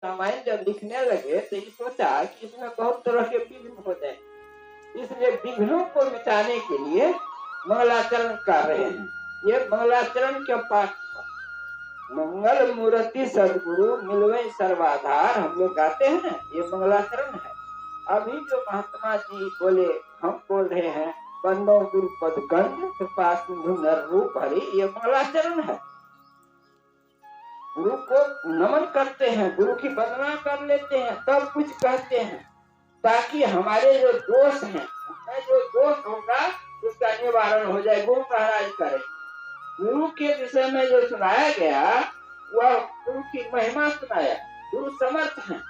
रामायण जब लिखने लगे तो ये सोचा कि इसमें बहुत तरह के विघ्न हो जाए, इसलिए विघ्नों को मिटाने के लिए मंगलाचरण कर रहे हैं। ये मंगलाचरण के पाठ मंगल मूर्ति सदगुरु मिलवे सर्वाधार हम लोग गाते हैं, ये मंगलाचरण है। अभी जो महात्मा जी बोले, हम बोल रहे हैं बंदो गुरु पद गंध कृपा सिंधु नर रूप हरि, ये मंगलाचरण है। गुरु को नमन करते हैं, गुरु की वंदना कर लेते हैं, तब कुछ कहते हैं ताकि हमारे जो दोष हैं, जो दोष होगा उसका निवारण हो जाए, गुरु महाराज करे। गुरु के विषय में जो सुनाया गया वह गुरु की महिमा सुनाया। गुरु समर्थ हैं,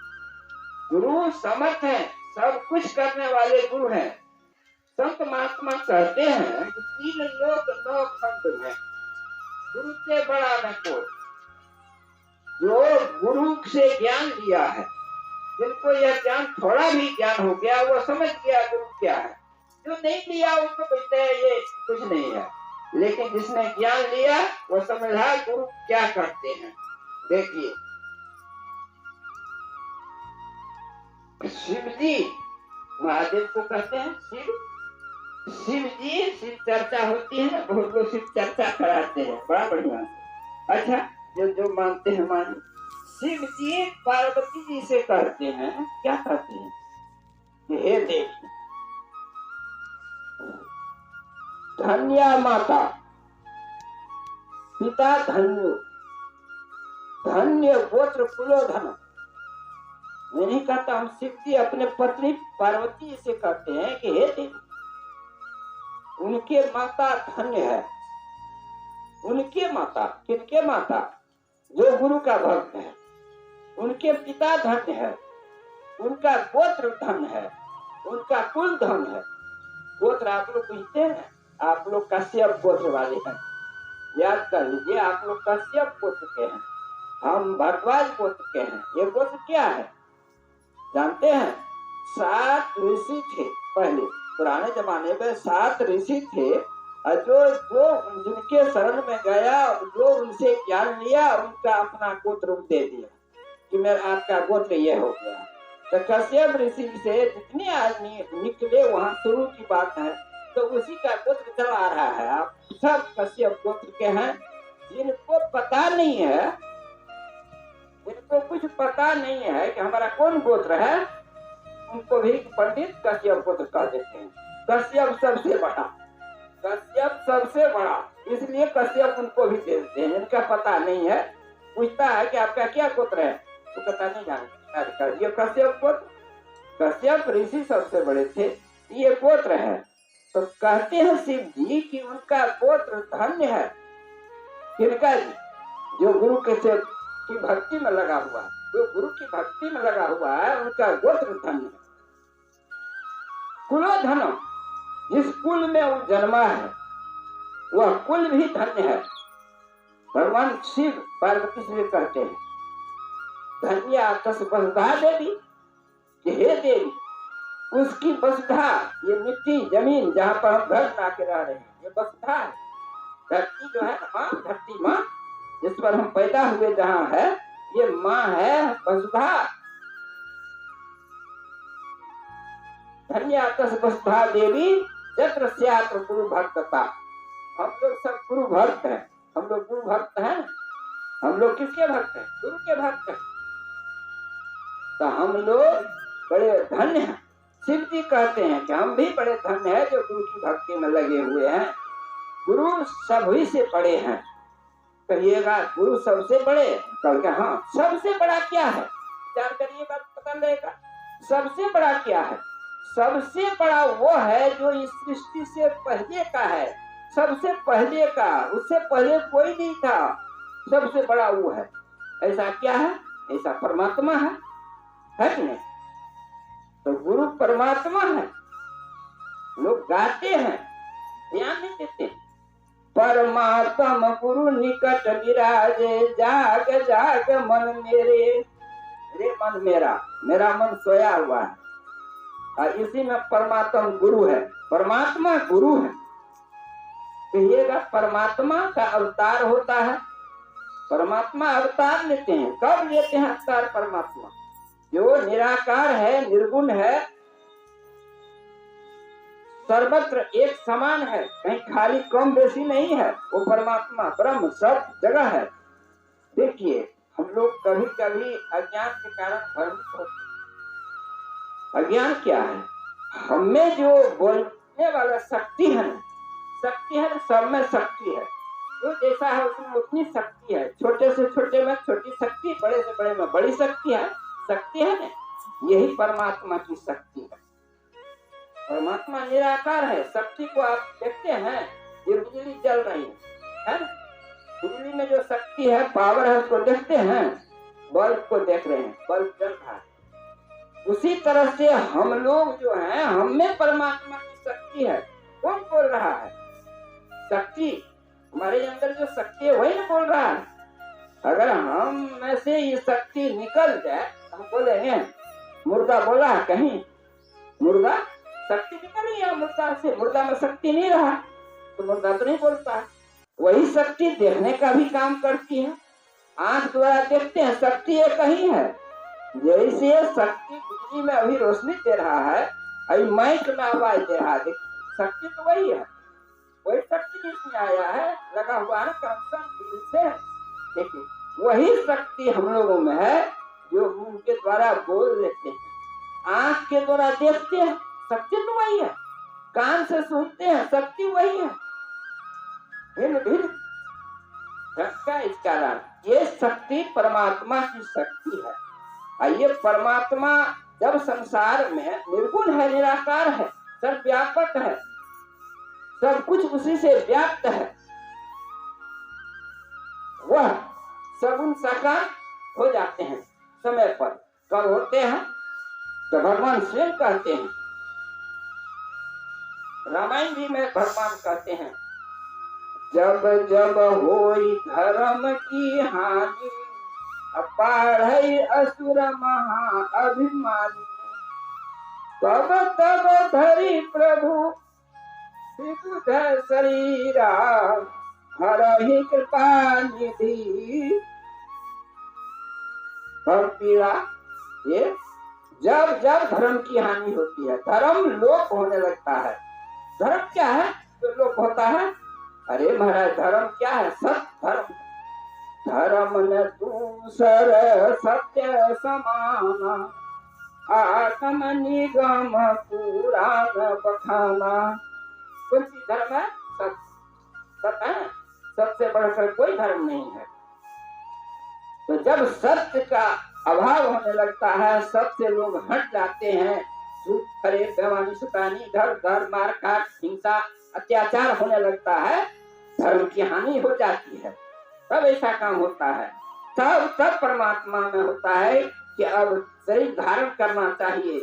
गुरु समर्थ हैं, सब कुछ करने वाले गुरु हैं। संत महात्मा कहते हैं कि 3 लोक 9 खंड में गुरु से बड़ा न कोई। जो गुरु से ज्ञान लिया है, जिनको यह ज्ञान थोड़ा भी ज्ञान हो गया, वो समझ गया गुरु क्या है। जो नहीं लिया उसको कहते हैं ये कुछ नहीं है, लेकिन जिसने ज्ञान लिया वो समझा गुरु क्या करते हैं। देखिए शिव जी महादेव को कहते हैं शिव जी, शिव चर्चा होती है, बहुत लोग शिव चर्चा कराते हैं, बड़ा बढ़िया। अच्छा, जो मानते हैं मान। शिव जी पार्वती जी से कहते हैं, क्या कहते हैं कि हे देवी धन्या माता, पिता धन्यो, धन्य गोत्र कुलोधन। मैं नहीं कहता, हम शिव जी अपने पत्नी पार्वती से कहते हैं कि हे देवी, उनके माता धन्य है। उनके माता, किनके माता? जो गुरु का भक्त है। उनके पिता धन्य है, उनका गोत्र धन है, उनका कुल धन है। गोत्र आप लोग पूछते हैं, आप लोग कश्यप गोत्र वाले हैं, याद कर लीजिए, आप लोग कश्यप गोत्र के हैं, हम भरद्वाज गोत्र के हैं। ये गोत्र क्या है जानते हैं? 7 ऋषि थे पहले, पुराने जमाने में 7 ऋषि थे, और जो जिनके शरण में गया, जो उनसे ज्ञान लिया, उनका अपना गोत्र दे दिया कि मेरा आपका गोत्र ये हो गया। तो कश्यप ऋषि से जितने आदमी निकले, वहां शुरू की बात है, तो उसी का गोत्र चला रहा है। आप सब कश्यप गोत्र के हैं। जिनको पता नहीं है, जिनको कुछ पता नहीं है कि हमारा कौन गोत्र है, उनको भी पंडित कश्यप गोत्र कह देते हैं। कश्यप सबसे बड़ा, कश्यप सबसे बड़ा, इसलिए कश्यप उनको भी दे देते हैं। जिनका पता नहीं है, पूछता है कि आपका क्या गोत्र है, तो पता नहीं जानते, ये कश्यप गोत्र। कश्यप ऋषि सबसे बड़े थे, ये गोत्र है। तो कहते हैं शिव जी कि उनका गोत्र धन्य है। किनका जी? जो गुरु के से की भक्ति में लगा हुआ है, जो गुरु की भक्ति में लगा हुआ है, उनका गोत्र धन्य है। कुलो धनम, जिस कुल में वो जन्मा है वह कुल भी धन्य है। भगवान शिव पार्वती से कहते हैं धन्या तस वसुधा देवी, कि हे देवी, उसकी वसुधा, ये मिट्टी जमीन जहाँ पर हम घर बना के रह रहे हैं, ये वसुधा है। धरती जो है ना माँ, धरती माँ जिस पर हम पैदा हुए जहाँ है, ये माँ है वसुधा। धन्या तस वसुधा देवी यत्र स्यात् गुरु भक्तता। हम लोग सब गुरु भक्त हैं, हम लोग गुरु भक्त हैं। हम लोग किसके भक्त हैं? गुरु के भक्त हैं। तो हम लोग बड़े धन्य हैं। शिव जी कहते हैं कि हम भी बड़े धन्य हैं जो गुरु की भक्ति में लगे हुए हैं। गुरु सभी से बड़े हैं। कहिएगा गुरु सबसे बड़े, कल के हाँ, सबसे बड़ा क्या है? विचार करिए, बात पता लगेगा। सबसे बड़ा क्या है? सबसे बड़ा वो है जो इस सृष्टि से पहले का है, सबसे पहले का, उससे पहले कोई नहीं था, सबसे बड़ा वो है। ऐसा क्या है? ऐसा परमात्मा है कि नहीं? तो गुरु परमात्मा है। लोग गाते हैं, ध्यान नहीं देते। परमात्मा गुरु निकट विराजे, जाग जाग मन मेरे। रे मन मेरा, मेरा मन सोया हुआ है, और इसी में परमात्मा गुरु है। परमात्मा गुरु है। कहिएगा परमात्मा का अवतार होता है, परमात्मा अवतार लेते हैं। कब लेते हैं अवतार परमात्मा? जो निराकार है, निर्गुण है, सर्वत्र एक समान है, कहीं खाली कम बेसी नहीं है, वो परमात्मा ब्रह्म सब जगह है। देखिए हम लोग कभी कभी अज्ञान के कारण भ्रमित होते हैं। अज्ञान क्या है? हमें जो बोलने वाला शक्ति है ना, सब में शक्ति है। जो जैसा है उसमें उतनी शक्ति है। छोटे से छोटे में छोटी शक्ति, बड़े से बड़े में बड़ी शक्ति है ना। यही परमात्मा की शक्ति है। परमात्मा निराकार है। शक्ति को आप देखते हैं, ये बिजली जल रही है ना? बिजली में जो शक्ति है, पावर है, उसको देखते हैं। बल्ब को देख रहे हैं, बल्ब जल रहा है। उसी तरह से हम लोग जो हैं, हम में परमात्मा की शक्ति है। कौन बोल रहा है? शक्ति, हमारे अंदर जो शक्ति है वही ना बोल रहा है। अगर हम में से ये शक्ति निकल जाए, हम बोलेंगे मुर्दा बोला कहीं, मुर्दा शक्ति निकल गया मुर्दा से, मुर्दा में शक्ति नहीं रहा तो मुर्दा तो नहीं बोलता है। वही शक्ति देखने का भी काम करती है। आंख द्वारा देखते हैं, शक्ति एक ही है। जैसे शक्ति बिजली में अभी रोशनी दे रहा है, अभी माइक में आवाज दे रहा है, शक्ति तो वही है। वही शक्ति इसमें आया है, लगा हुआ है कनेक्शन दिल से। देखिए वही शक्ति हम लोगों में है, जो मुंह के द्वारा बोल लेते हैं, आंख के द्वारा देखते हैं, शक्ति तो वही है। कान से सुनते हैं, शक्ति वही है। भिन्न भिन्न का इस कारण ये शक्ति परमात्मा की शक्ति है। और ये परमात्मा जब संसार में निर्गुण है, निराकार है, सर्वव्यापक है, सब कुछ उसी से व्याप्त है, वह सगुण साकार हो जाते हैं समय पर। कब होते हैं? तो भगवान स्वयं कहते हैं, रामायण जी में भगवान कहते हैं, जब जब होई धर्म की हानि, अपार असुर महा अभिमानी, तब तब धरि प्रभु विबुध शरीरा, हरहि कृपा निधि पीड़ा। ये जब जब धर्म की हानि होती है, धर्म लोप होने लगता है। धर्म क्या है जो लोप होता है? अरे महाराज, धर्म क्या है? सत्य धर्म। धर्म न दूसर सत्य समाना, आत्म निगम पुराण बखाना। कौन सी धर्म है? सत्य है। सबसे बढ़कर कोई धर्म नहीं है। तो जब सत्य का अभाव होने लगता है, सबसे लोग हट जाते हैं, झूठ, फरेब, बेईमानी, शैतानी, इधर उधर मार काट, हिंसा, अत्याचार होने लगता है, धर्म की हानि हो जाती है। तब ऐसा काम होता है। तब परमात्मा में होता है कि अब शरीर धारण करना चाहिए,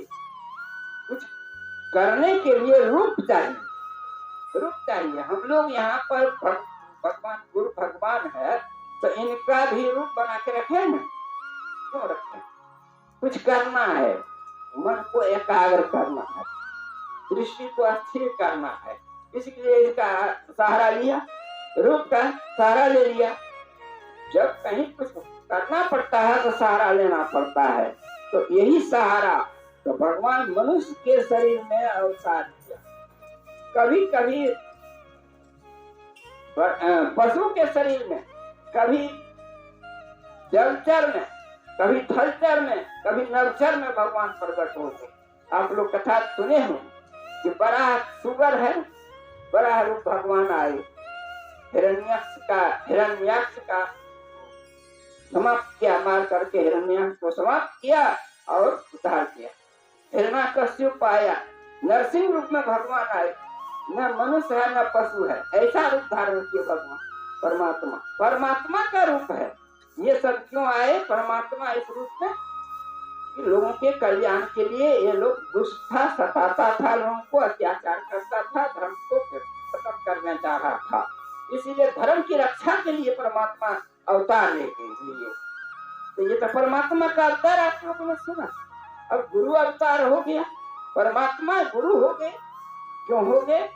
कुछ करने के लिए रूप चाहिए। रूप चाहिए। हम लोग यहाँ पर भगवान गुरु भगवान है, तो इनका भी रूप बना के रखे ना, क्यों रखे? कुछ करना है, मन को एकाग्र करना है, दृष्टि को स्थिर करना है, इसलिए इसका सहारा लिया, रूप का सहारा ले लिया। जब कहीं कुछ करना पड़ता है तो सहारा लेना पड़ता है। तो यही सहारा तो भगवान मनुष्य के शरीर में अवतार किया। कभी कभी पशु के शरीर में, कभी जलचर में, कभी थलचर में, कभी नवचर में भगवान प्रकट होते। आप लोग कथा सुने हो कि बड़ा सुगर है, बड़ा रूप भगवान आए, हिरण्याक्ष का समाप्त किया, मार करके हिरण्याक्ष को समाप्त किया और उद्धार किया। हिरण्यकश्यप आया, नरसिंह रूप में भगवान आए, न मनुष्य है न पशु है, ऐसा रूप धारण किया भगवान परमात्मा। परमात्मा का रूप है। ये सब क्यों आए? परमात्मा इस रूप में लोगों के कल्याण के लिए। ये लोग दुष्ट था, सताता था, लोगों को अत्याचार करता था, धर्म को खत्म करने जा रहा था। इसीलिए धर्म की रक्षा के लिए परमात्मा अवतार लेके लिए। तो ये तो परमात्मा का अवतार आप लोगों ने सुना। अब गुरु अवतार हो गया, परमात्मा गुरु हो गए। क्यों हो गए?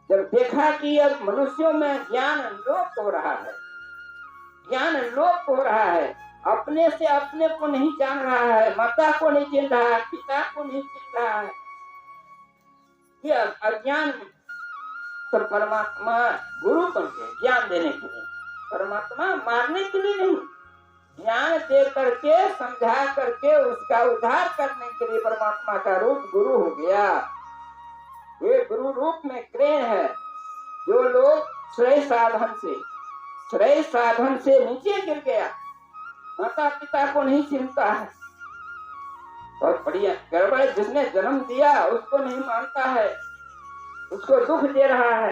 जब देखा कि अब मनुष्यों में ज्ञान लोप हो रहा है, ज्ञान लोप हो रहा है, अपने से अपने को नहीं जान रहा है, माता को नहीं चिन्ह रहा है, पिता को नहीं चिन्ह रहा है। ये अज्ञान में तो परमात्मा गुरु बन गए ज्ञान देने के लिए, परमात्मा मारने के लिए नहीं, ज्ञान दे करके समझा करके उसका उद्धार करने के लिए परमात्मा का रूप गुरु हो गया। ये गुरु रूप में क्रेन है। जो लोग श्रेय साधन से नीचे गिर गया, माता पिता को नहीं चिंता है, बहुत बढ़िया गड़बड़, जिसने जन्म दिया उसको नहीं मानता है, उसको दुख दे रहा है।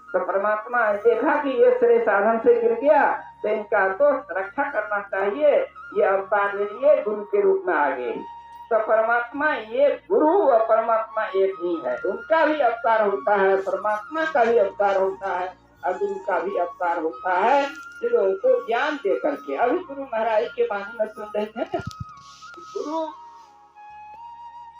तो परमात्मा ने देखा कि ये श्रेय साधन से गिर गया, तो इनका तो रक्षा करना चाहिए, ये अवतार ले लिए गुरु के रूप में आ गए। तो परमात्मा ये गुरु और परमात्मा एक ही है, उनका भी अवतार होता है, परमात्मा का भी अवतार होता है, अर्जुन का भी अवतार होता है, लोगों को ज्ञान दे करके। अभी गुरु महाराज के बारे में सुन रहे थे, गुरु